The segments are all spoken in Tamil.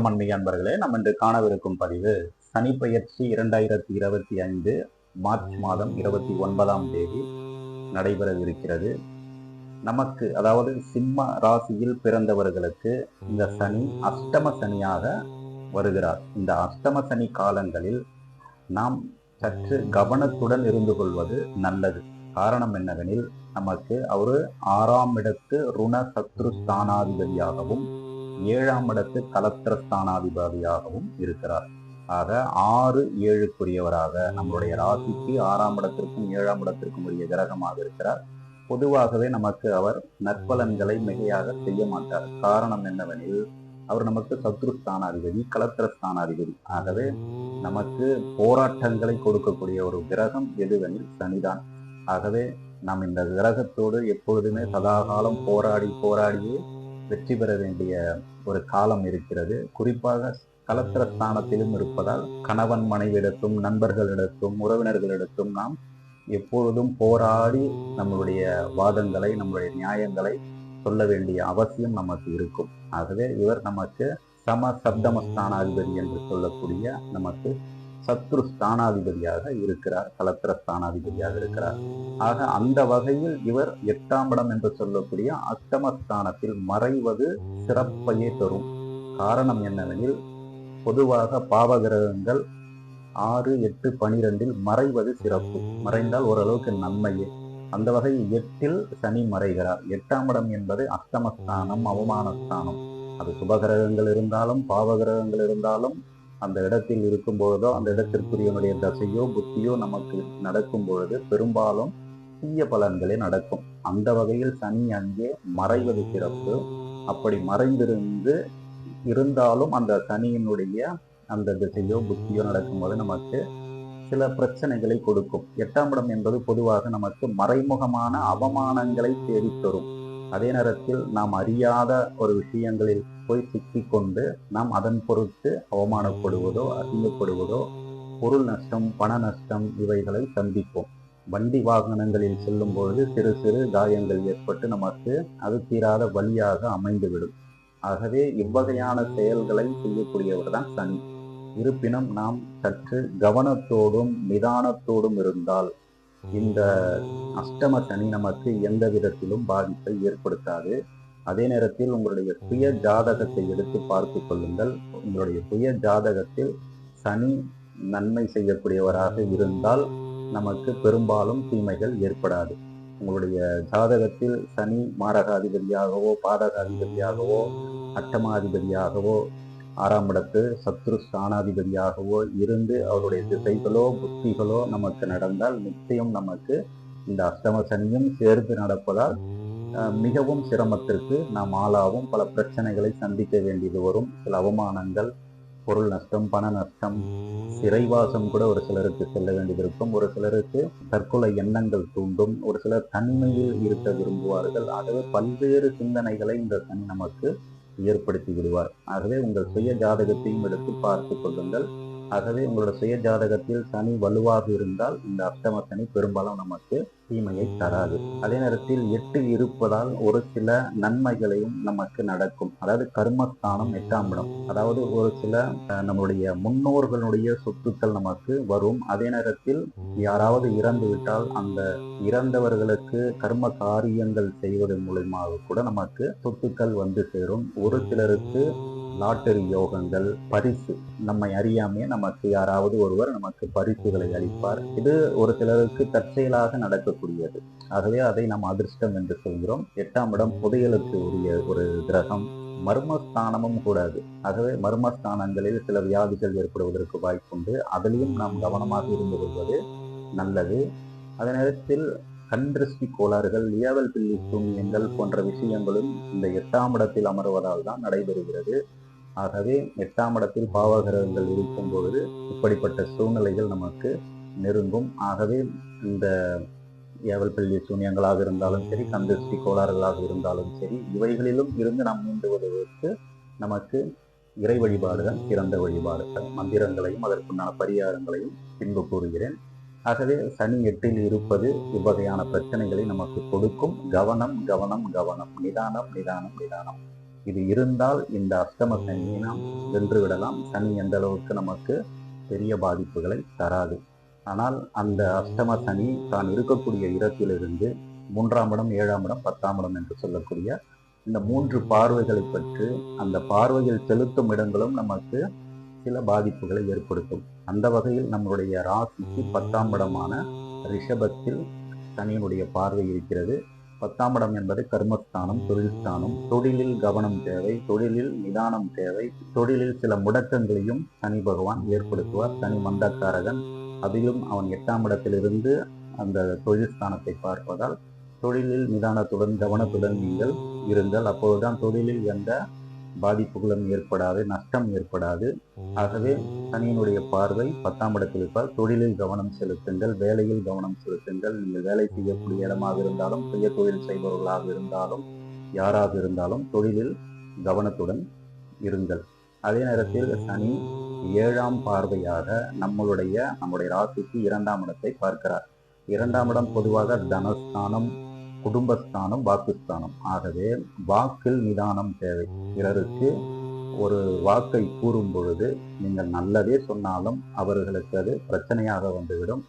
வணக்கம் அன்பிய அன்பர்களே. நம்ம இன்று காணவிருக்கும் பதிவு சனி பெயர்ச்சி 2025 மார்ச் மாதம் 29ஆம் தேதி நடைபெறவிருக்கிறது. நமக்கு அதாவது சிம்ம ராசியில் பிறந்தவர்களுக்கு இந்த சனி அஷ்டம சனியாக வருகிறார். இந்த அஷ்டம சனி காலங்களில் நாம் சற்று கவனத்துடன் இருந்து கொள்வது நல்லது. காரணம் என்னவெனில், நமக்கு அவர் 6ஆம் இடத்து ருண சத்ரு ஸ்தானாதிபதியாகவும் 7ஆம் இடத்து கலத்திர ஸ்தானாதிபதியாகவும் இருக்கிறார். ஆக 6, 7க்குரியவராக நம்மளுடைய ராசிக்கு 6ஆம் இடத்திற்கும் 7ஆம் இடத்திற்கும் உரிய கிரகமாக இருக்கிறார். பொதுவாகவே நமக்கு அவர் நற்பலன்களை மிகையாக செய்ய மாட்டார். காரணம் என்னவெனில், அவர் நமக்கு சத்ரு ஸ்தானாதிபதி, கலத்திர ஸ்தானாதிபதி. ஆகவே நமக்கு போராட்டங்களை கொடுக்கக்கூடிய ஒரு கிரகம் எதுவெனில் சனிதான். ஆகவே நாம் இந்த கிரகத்தோடு எப்பொழுதுமே சதாகாலம் போராடியே வெற்றி பெற வேண்டிய ஒரு காலம் இருக்கிறது. குறிப்பாக கலத்திர ஸ்தானத்திலும் இருப்பதால் கணவன் மனைவியிடத்தும், நண்பர்களிடத்தும், உறவினர்களிடத்தும் நாம் எப்பொழுதும் போராடி நம்மளுடைய வாதங்களை, நம்மளுடைய நியாயங்களை சொல்ல வேண்டிய அவசியம் நமக்கு இருக்கும். ஆகவே இவர் நமக்கு சம சப்தம ஸ்தானாதிபதி என்று சொல்லக்கூடிய நமக்கு சத்ரு ஸ்தானாதிபதியாக இருக்கிறார், கலத்திர ஸ்தானாதிபதியாக இருக்கிறார். ஆக அந்த வகையில் இவர் 8ஆம் இடம் என்று சொல்லக்கூடிய அஷ்டமஸ்தானத்தில் மறைவது சிறப்பையே தரும். காரணம் என்னவெனில், பொதுவாக பாவகிரகங்கள் 6, 8, 12 மறைவது சிறப்பு. மறைந்தால் ஓரளவுக்கு நன்மையே. அந்த வகையில் 8இல் சனி மறைகிறார். 8ஆம் இடம் என்பது அஷ்டமஸ்தானம், அவமானஸ்தானம். அது சுபகிரகங்கள் இருந்தாலும் பாவகிரகங்கள் இருந்தாலும் அந்த இடத்தில் இருக்கும் பொழுதோ, அந்த இடத்திற்குரியவனுடைய தசையோ புத்தியோ நமக்கு நடக்கும் பொழுது பெரும்பாலும் தீய பலன்களே நடக்கும். அந்த வகையில் சனி அங்கே மறைவது சிறப்பு. அப்படி மறைந்திருந்து இருந்தாலும் அந்த சனியினுடைய அந்த திசையோ புத்தியோ நடக்கும்போது நமக்கு சில பிரச்சனைகளை கொடுக்கும். 8ஆம் இடம் என்பது பொதுவாக நமக்கு மறைமுகமான அவமானங்களை தேடித்தரும். அதே நேரத்தில் நாம் அறியாத ஒரு விஷயங்களில் போய் சிக்கிக்கொண்டு நாம் அதன் பொருட்டு அவமானப்படுவதோ, அசிங்கப்படுவதோ, பொருள் நஷ்டம், பண நஷ்டம் இவைகளை சந்திப்போம். வண்டி வாகனங்களில் செல்லும் பொழுது சிறு சிறு காயங்கள் ஏற்பட்டு நமக்கு அது தீராத வலியாக அமைந்துவிடும். ஆகவே இவ்வகையான செயல்களை செய்யக்கூடியவர் தான் சனி. இருப்பினும் நாம் சற்று கவனத்தோடும் நிதானத்தோடும் இருந்தால் இந்த அஷ்டம சனி நமக்கு எந்த விதத்திலும் பாதிப்பை ஏற்படுத்தாது. அதே நேரத்தில் உங்களுடைய சுய ஜாதகத்தை எடுத்து பார்த்து கொள்ளுங்கள். உங்களுடைய சுய ஜாதகத்தில் சனி நன்மை செய்யக்கூடியவராக இருந்தால் நமக்கு பெரும்பாலும் தீமைகள் ஏற்படாது. உங்களுடைய ஜாதகத்தில் சனி மாரகாதிபதியாகவோ, பாதகாதிபதியாகவோ, அட்டமாதிபதியாகவோ, 6ஆம் இடத்து சத்ரு ஸ்தானாதிபதியாகவோ இருந்து அவருடைய திசைகளோ புத்திகளோ நமக்கு நடந்தால் நிச்சயம் நமக்கு இந்த அஷ்டம சனியும் சேர்ந்து நடப்பதால் மிகவும் சிரமத்திற்கு நாம் ஆளாவும், பல பிரச்சனைகளை சந்திக்க வேண்டியது வரும். சில அவமானங்கள், பொருள் நஷ்டம், பண நஷ்டம், சிறைவாசம் கூட ஒரு சிலருக்கு செல்ல வேண்டியது இருக்கும். ஒரு சிலருக்கு தற்கொலை எண்ணங்கள் தூண்டும். ஒரு சிலர் தனிமையில் இருக்க விரும்புவார்கள். ஆகவே பல்வேறு சிந்தனைகளை இந்த சனி நமக்கு ஏற்படுத்தி விடுவார். ஆகவே உங்கள் சுய ஜாதகத்தையும் எடுத்து பார்த்து கொள்ளுங்கள். ஆகவே உங்களோட சுய ஜாதகத்தில் சனி வலுவாக இருந்தால் இந்த அஷ்டம சனி பெரும்பாலும் நமக்கு தீமையை தராது. அதே நேரத்தில் 8இல் இருப்பதால் ஒரு சில நன்மைகளையும் நமக்கு நடக்கும். அதாவது கர்மஸ்தானம் 8ஆம் இடம். அதாவது ஒரு சில நம்முடைய முன்னோர்களுடைய சொத்துக்கள் நமக்கு வரும். அதே நேரத்தில் யாராவது இறந்து விட்டால் அந்த இறந்தவர்களுக்கு கர்ம காரியங்கள் செய்வதன் மூலமாக கூட நமக்கு சொத்துக்கள் வந்து சேரும். ஒரு சிலருக்கு லாட்டரி யோகங்கள், பரிசு, நம்மை அறியாமே நமக்கு யாராவது ஒருவர் நமக்கு பரிசுகளை அளிப்பார். இது ஒரு சிலருக்கு தற்செயலாக நடக்கக்கூடியது. ஆகவே அதை நாம் அதிர்ஷ்டம் என்று சொல்கிறோம். 8ஆம் இடம் புதையலுக்கு உரிய ஒரு கிரகம், மர்மஸ்தானமும் கூடாது. ஆகவே மர்மஸ்தானங்களில் சில வியாதிகள் ஏற்படுவதற்கு வாய்ப்புண்டு. அதிலையும் நாம் கவனமாக இருந்து கொள்வது நல்லது. அதே நேரத்தில் கண்திருஷ்டி கோளாறுகள், ஏவல் பில்லி சூன்யங்கள் போன்ற விஷயங்களும் இந்த 8ஆம் இடத்தில் அமர்வதால் தான் நடைபெறுகிறது. ஆகவே 8ஆம் இடத்தில் பாவகிரகங்கள் இருக்கும் பொழுது இப்படிப்பட்ட சூழ்நிலைகள் நமக்கு நெருங்கும். ஆகவே இந்த ஏவல் பில்லி சூன்யங்களாக இருந்தாலும் சரி, கண்திருஷ்டி கோளாறுகளாக இருந்தாலும் சரி, இவைகளிலும் இருந்து நாம் மீண்டுவதற்கு நமக்கு இறை வழிபாடுகள் சிறந்த வழிபாடுகள். மந்திரங்களையும் அதற்குண்டான பரிகாரங்களையும் பின்பு கூறுகிறேன். ஆகவே சனி 8இல் இருப்பது இவ்வகையான பிரச்சனைகளை நமக்கு கொடுக்கும். கவனம் கவனம் கவனம், நிதானம் நிதானம் நிதானம். இது இருந்தால் இந்த அஷ்டம சனியை நாம் வென்று விடலாம். சனி எந்த அளவுக்கு நமக்கு பெரிய பாதிப்புகளை தராது. ஆனால் அந்த அஷ்டம சனி தான் இருக்கக்கூடிய இடத்திலிருந்து 3ஆம் இடம், 7ஆம் இடம், 10ஆம் இடம் என்று சொல்லக்கூடிய இந்த 3 பார்வைகளை பற்றி அந்த பார்வையில் செலுத்தும் இடங்களும் நமக்கு சில பாதிப்புகளை ஏற்படுத்தும். அந்த வகையில் நம்முடைய ராசிக்கு 10ஆம் இடமான ரிஷபத்தில் சனியினுடைய பார்வை இருக்கிறது. 10ஆம் இடம் என்பது கர்மஸ்தானம், தொழில் ஸ்தானம். தொழிலில் கவனம் தேவை, தொழிலில் நிதானம் தேவை. தொழிலில் சில முடக்கங்களையும் சனி பகவான் ஏற்படுத்துவார். சனி மந்தக்காரகன். அதிலும் அவன் 8ஆம் இடத்திலிருந்து அந்த தொழில் ஸ்தானத்தை பார்ப்பதால் தொழிலில் நிதானத்துடன் கவனத்துடன் நீங்கள் இருங்கள். அப்போதுதான் தொழிலில் எந்த பாதிப்புகளும் ஏற்படாது, நஷ்டம் ஏற்படாது. ஆகவே சனியினுடைய பார்வை 10ஆம் இடத்தில் இருப்பால் தொழிலில் கவனம் செலுத்துங்கள், வேலையில் கவனம் செலுத்துங்கள். நீங்கள் வேலை செய்யக்கூடிய இடமாக இருந்தாலும், சுய தொழில் செய்பவர்களாக இருந்தாலும், யாராக இருந்தாலும் தொழிலில் கவனத்துடன் இருங்கள். அதே நேரத்தில் சனி 7ஆம் பார்வையாக நம்முடைய ராசிக்கு 2ஆம் இடத்தை பார்க்கிறார். 2ஆம் இடம் பொதுவாக தனஸ்தானம், குடும்பஸ்தானம், வாக்குஸ்தானம். ஆகவே வாக்கில் நிதானம் தேவை. பிறருக்கு ஒரு வாக்கை கூறும் பொழுது நீங்கள் நல்லதே சொன்னாலும் அவர்களுக்கு அது பிரச்சனையாக வந்துவிடும்.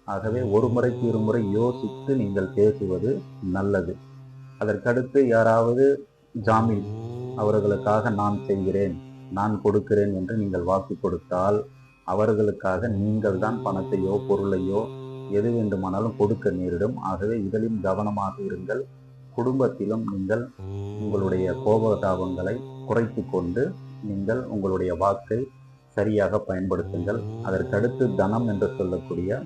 ஆகவே ஒரு முறைக்கு இருமுறை யோசித்து நீங்கள் பேசுவது நல்லது. அதற்கடுத்து யாராவது ஜாமீன் அவர்களுக்காக நான் செய்கிறேன், நான் கொடுக்கிறேன் என்று நீங்கள் வாக்கு கொடுத்தால் அவர்களுக்காக நீங்கள் தான் பணத்தையோ பொருளையோ எது வேண்டுமானாலும் கொடுக்க நேரிடும். ஆகவே இதிலும் கவனமாக இருங்கள். குடும்பத்திலும் நீங்கள் உங்களுடைய கோபதாபங்களை குறைத்து கொண்டு நீங்கள் உங்களுடைய வாக்கை சரியாக பயன்படுத்துங்கள். அதற்கடுத்து தனம் என்று சொல்லக்கூடிய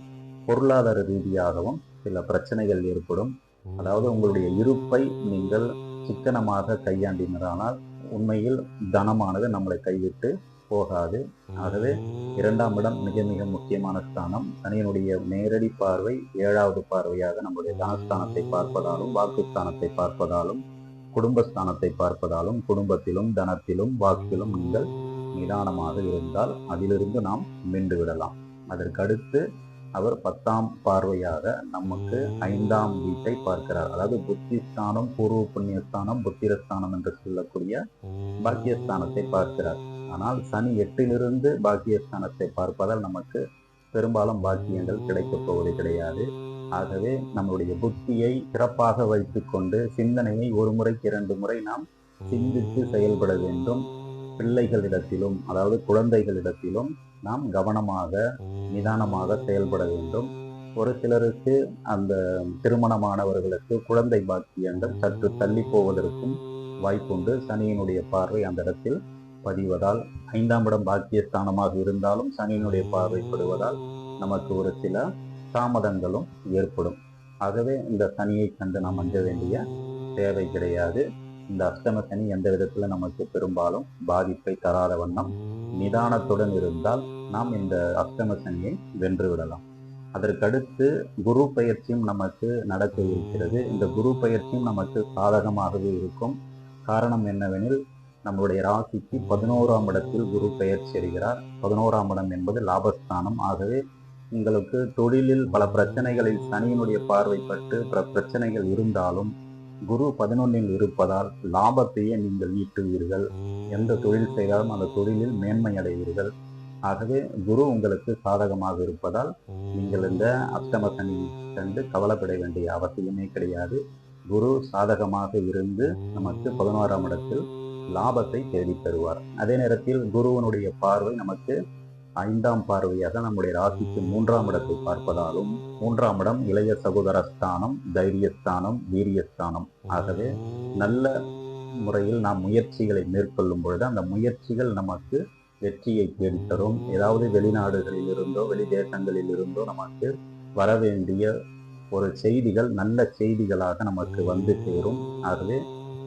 பொருளாதார ரீதியாகவும் சில பிரச்சனைகள் ஏற்படும். அதாவது உங்களுடைய இருப்பை நீங்கள் சிக்கனமாக கையாண்டினானால் உண்மையில் தனமானது நம்மளை கைவிட்டு போகாது. ஆகவே 2ஆம் இடம் மிக மிக முக்கியமான ஸ்தானம். சனியினுடைய நேரடி பார்வை 7வது பார்வையாக நம்முடைய தனஸ்தானத்தை பார்ப்பதாலும், வாக்குஸ்தானத்தை பார்ப்பதாலும், குடும்பஸ்தானத்தை பார்ப்பதாலும், குடும்பத்திலும் தனத்திலும் வாக்கிலும் நீங்கள் நிதானமாக இருந்தால் அதிலிருந்து நாம் மீண்டு விடலாம். அதற்கடுத்து அவர் 10ஆம் பார்வையாக நமக்கு 5ஆம் வீட்டை பார்க்கிறார். அதாவது புத்திஸ்தானம், பூர்வ புண்ணியஸ்தானம், புத்திரஸ்தானம் என்று சொல்லக்கூடிய பாக்கியஸ்தானத்தை பார்க்கிறார். ஆனால் சனி 8லிருந்து பாக்கியஸ்தானத்தை பார்ப்பதால் நமக்கு பெரும்பாலும் பாக்கியங்கள் கிடைக்கப் போவது கிடையாது. ஆகவே நம்முடைய புத்தியை சிறப்பாக வைத்துக்கொண்டு சிந்தனையை ஒரு முறைக்கு 2 முறை நாம் சிந்தித்து செயல்பட வேண்டும். பிள்ளைகளிடத்திலும், அதாவது குழந்தைகளிடத்திலும் நாம் கவனமாக நிதானமாக செயல்பட வேண்டும். ஒரு சிலருக்கு அந்த திருமணமானவர்களுக்கு குழந்தை பாக்கியங்கள் சற்று தள்ளி போவதற்கும் வாய்ப்புண்டு. சனியினுடைய பார்வை அந்த இடத்தில் பதிவதால் 5ஆம் இடம் பாக்கியஸ்தானமாக இருந்தாலும் சனியினுடைய பார்வைப்படுவதால் நமக்கு ஒரு சில தாமதங்களும் ஏற்படும். ஆகவே இந்த சனியை கண்டு நாம் அஞ்ச வேண்டிய தேவை கிடையாது. இந்த அஷ்டம சனி எந்த விதத்தில் நமக்கு பெரும்பாலும் பாதிப்பை தராத வண்ணம் நிதானத்துடன் இருந்தால் நாம் இந்த அஷ்டம சனியை வென்றுவிடலாம். அதற்கடுத்து குரு பயிற்சியும் நமக்கு நடக்க இருக்கிறது. இந்த குரு பயிற்சியும் நமக்கு சாதகமாகவே இருக்கும். காரணம் என்னவெனில், நம்முடைய ராசிக்கு 11ஆம் இடத்தில் குரு பெயர்ச்சி அடைகிறார். 11ஆம் இடம் என்பது லாபஸ்தானம். ஆகவே உங்களுக்கு தொழிலில் பல பிரச்சனைகளில் சனியினுடைய பார்வைப்பட்டு பல பிரச்சனைகள் இருந்தாலும் குரு 11இல் இருப்பதால் லாபத்தையே நீங்கள் ஈட்டுவீர்கள். எந்த தொழில் செய்தாலும் அந்த தொழிலில் மேன்மை அடைவீர்கள். ஆகவே குரு உங்களுக்கு சாதகமாக இருப்பதால் நீங்கள் இந்த அஷ்டம சனி கண்டு கவலைப்பட வேண்டிய அவசியமே கிடையாது. குரு சாதகமாக இருந்து நமக்கு 11ஆம் இடத்தில் லாபத்தை தேடி தருவார். அதே நேரத்தில் குருவனுடைய பார்வை நமக்கு 5ஆம் பார்வையாக நம்முடைய ராசிக்கு 3ஆம் இடத்தை பார்ப்பதாலும், 3ஆம் இடம் இளைய சகோதர ஸ்தானம், தைரியஸ்தானம், வீரியஸ்தானம். ஆகவே நல்ல முறையில் நாம் முயற்சிகளை மேற்கொள்ளும் பொழுது அந்த முயற்சிகள் நமக்கு வெற்றியை தேடித்தரும். ஏதாவது வெளிநாடுகளில் இருந்தோ வெளி தேசங்களில் இருந்தோ நமக்கு வரவேண்டிய ஒரு செய்திகள் நல்ல செய்திகளாக நமக்கு வந்து சேரும். ஆகவே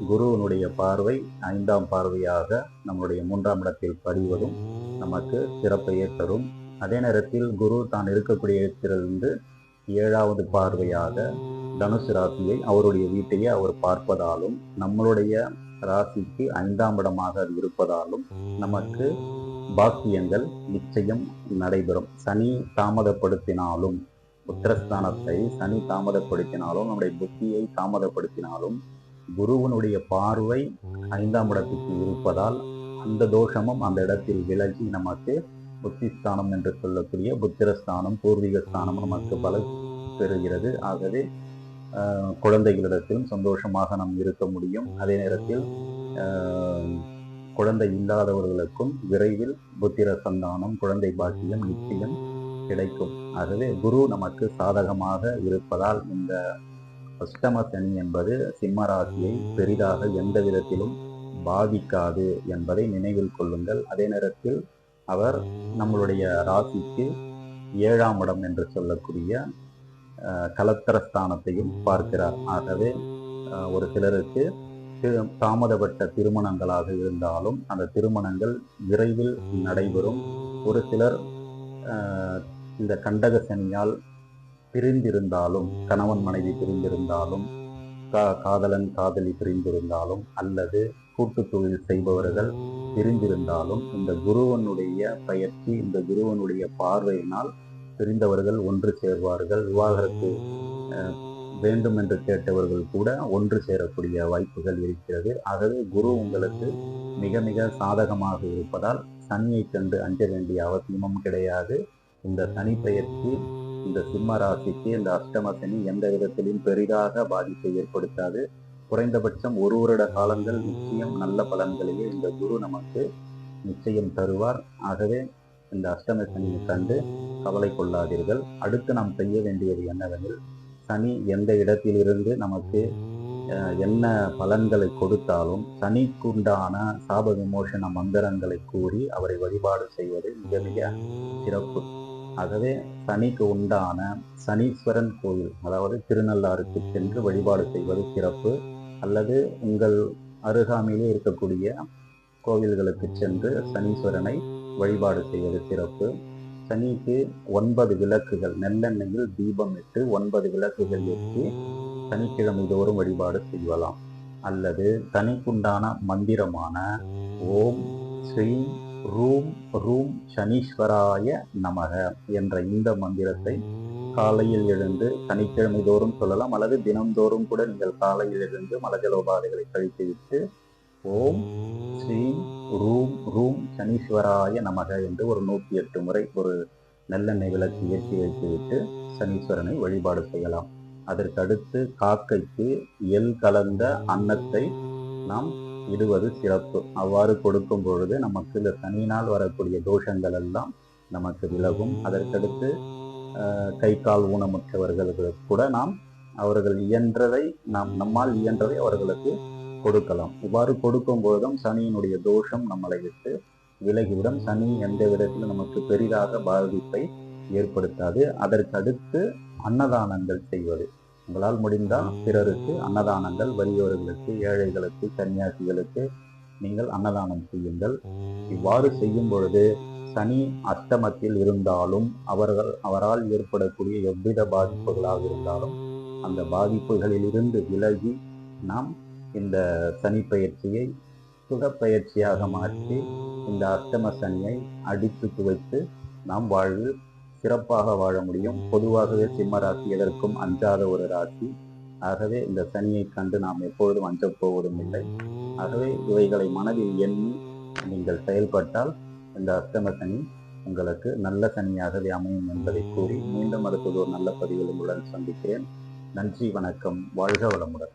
குருவனுடைய பார்வை 5ஆம் பார்வையாக நம்முடைய 3ஆம் இடத்தில் பதிவதும் நமக்கு சிறப்பையே தரும். அதே நேரத்தில் குரு தான் இருக்கக்கூடிய இடத்திலிருந்து 7வது பார்வையாக தனுசு ராசியை, அவருடைய வீட்டையே அவர் பார்ப்பதாலும், நம்மளுடைய ராசிக்கு 5ஆம் இடமாக அது இருப்பதாலும் நமக்கு பாக்கியங்கள் நிச்சயம் நடைபெறும். சனி தாமதப்படுத்தினாலும், புத்திரஸ்தானத்தை சனி தாமதப்படுத்தினாலும், நம்முடைய புத்தியை தாமதப்படுத்தினாலும் குருவனுடைய பார்வை 5ஆம் இடத்துக்கு இருப்பதால் அந்த தோஷமும் அந்த இடத்தில் விலகி நமக்கு புத்திஸ்தானம் என்று சொல்லக்கூடிய புத்திரஸ்தானம், பூர்வீக ஸ்தானம் நமக்கு பல பெறுகிறது. ஆகவே குழந்தைகளிடத்திலும் சந்தோஷமாக நாம் இருக்க முடியும். அதே நேரத்தில் குழந்தை இல்லாதவர்களுக்கும் விரைவில் புத்திர சந்தானம், குழந்தை பாக்கியம் நிச்சயம் கிடைக்கும். ஆகவே குரு நமக்கு சாதகமாக இருப்பதால் இந்த அஷ்டம சனி என்பது சிம்ம ராசியை பெரிதாக எந்த விதத்திலும் பாதிக்காது என்பதை நினைவில் கொள்ளுங்கள். அதே நேரத்தில் அவர் நம்மளுடைய ராசிக்கு 7ஆம் இடம் என்று சொல்லக்கூடிய கலத்திரஸ்தானத்தையும் பார்க்கிறார். ஆகவே ஒரு சிலருக்கு தாமதப்பட்ட திருமணங்களாக இருந்தாலும் அந்த திருமணங்கள் விரைவில் நடைபெறும். ஒரு சிலர் இந்த கண்டக சனியால் பிரிந்திருந்தாலும், கணவன் மனைவி பிரிந்திருந்தாலும், காதலன் காதலி பிரிந்திருந்தாலும், அல்லது கூட்டு தொழில் செய்பவர்கள் பிரிந்திருந்தாலும், இந்த குருவனுடைய பயிற்சி, இந்த குருவனுடைய பார்வையினால் பிரிந்தவர்கள் ஒன்று சேர்வார்கள். விவாகரத்து வேண்டும் என்று கேட்டவர்கள் கூட ஒன்று சேரக்கூடிய வாய்ப்புகள் இருக்கிறது. ஆகவே குரு உங்களுக்கு மிக மிக சாதகமாக இருப்பதால் சனியை கண்டு அஞ்ச வேண்டிய அவசியமும் கிடையாது. இந்த சனி பெயர்ச்சி இந்த சிம்ம ராசிக்கு இந்த அஷ்டம சனி எந்த விதத்திலும் பெரிதாக பாதிப்பை ஏற்படுத்தாது. குறைந்தபட்சம் ஒரு வருட காலங்கள் நிச்சயம் நல்ல பலன்களையே இந்த குரு நமக்கு நிச்சயம் தருவார். ஆகவே இந்த அஷ்டம சனியை கண்டு கவலை கொள்ளாதீர்கள். அடுத்து நாம் செய்ய வேண்டியது என்னவெனில், சனி எந்த இடத்திலிருந்து நமக்கு என்ன பலன்களை கொடுத்தாலும் சனிக்குண்டான சாப விமோசன மந்திரங்களை கூறி அவரை வழிபாடு செய்வது மிக மிக சிறப்பு. ஆகவே சனிக்கு உண்டான சனீஸ்வரன் கோயில், அதாவது திருநள்ளாறுக்கு சென்று வழிபாடு செய்வது சிறப்பு. அல்லது உங்கள் அருகாமையிலே இருக்கக்கூடிய கோவில்களுக்கு சென்று சனீஸ்வரனை வழிபாடு செய்வது சிறப்பு. சனிக்கு 9 விளக்குகள், நெல்லெண்ணெயில் தீபம் இட்டு 9 விளக்குகள் ஏற்றி சனிக்கிழமை தோறும் வழிபாடு செய்யலாம். அல்லது சனிக்குண்டான மந்திரமான ஓம் ஸ்ரீ ரூம் ரூம் சனீஸ்வராய நமக என்ற இந்த மந்திரத்தை காலையில் எழுந்து சனிக்கிழமை தோறும் சொல்லலாம். அல்லது தினம்தோறும் கூட நீங்கள் காலையில் எழுந்து மலஜலோபாதைகளை கழித்துவிட்டு ஓம் ஸ்ரீ ரூம் ரூம் சனீஸ்வராய நமக என்று ஒரு 108 முறை ஒரு நல்லெண்ணெய் விளக்கு ஏற்றி வைத்துவிட்டு சனீஸ்வரனை வழிபாடு செய்யலாம். அதற்கடுத்து காக்கைக்கு எள் கலந்த அன்னத்தை நாம் இடுவது சிறப்பு. அவ்வாறு கொடுக்கும் பொழுது நமக்கு இந்த சனியினால் வரக்கூடிய தோஷங்கள் எல்லாம் நமக்கு விலகும். அதற்கடுத்து கை கால் ஊனமுற்றவர்களுக்கு கூட நாம் அவர்கள் இயன்றதை நம்மால் இயன்றதை அவர்களுக்கு கொடுக்கலாம். இவ்வாறு கொடுக்கும் பொழுதும் சனியினுடைய தோஷம் நம்மளை விட்டு விலகிவிடும். சனி எந்த விதத்திலும் நமக்கு பெரிதாக பாதிப்பை ஏற்படுத்தாது. அதற்கடுத்து அன்னதானங்கள் செய்வது, உங்களால் முடிந்தால் பிறருக்கு அன்னதானங்கள், வறியவர்களுக்கு, ஏழைகளுக்கு, சன்னியாசிகளுக்கு நீங்கள் அன்னதானம் செய்யுங்கள். இவ்வாறு செய்யும் பொழுது சனி அஷ்டமத்தில் இருந்தாலும் அவரால் ஏற்படக்கூடிய எவ்வித பாதிப்புகளாக இருந்தாலும் அந்த பாதிப்புகளிலிருந்து விலகி நாம் இந்த சனி பயிற்சியை சுகப்பயிற்சியாக மாற்றி இந்த அஷ்டம சனியை அடித்து துவைத்து நாம் வாழ்வில் சிறப்பாக வாழ முடியும். பொதுவாகவே சிம்ம ராசி எதற்கும் அஞ்சாத ஒரு ராசி. ஆகவே இந்த சனியை கண்டு நாம் எப்பொழுதும் அஞ்சப் போவதும் இல்லை. ஆகவே இவைகளை மனதில் எண்ணி நீங்கள் செயல்பட்டால் இந்த அஷ்டம சனி உங்களுக்கு நல்ல சனியாகவே அமையும் என்பதை கூறி மீண்டும் அடுத்தது ஒரு நல்ல பதிவில் உங்களுடன் சந்திக்கிறேன். நன்றி, வணக்கம், வாழ்க வளமுடன்.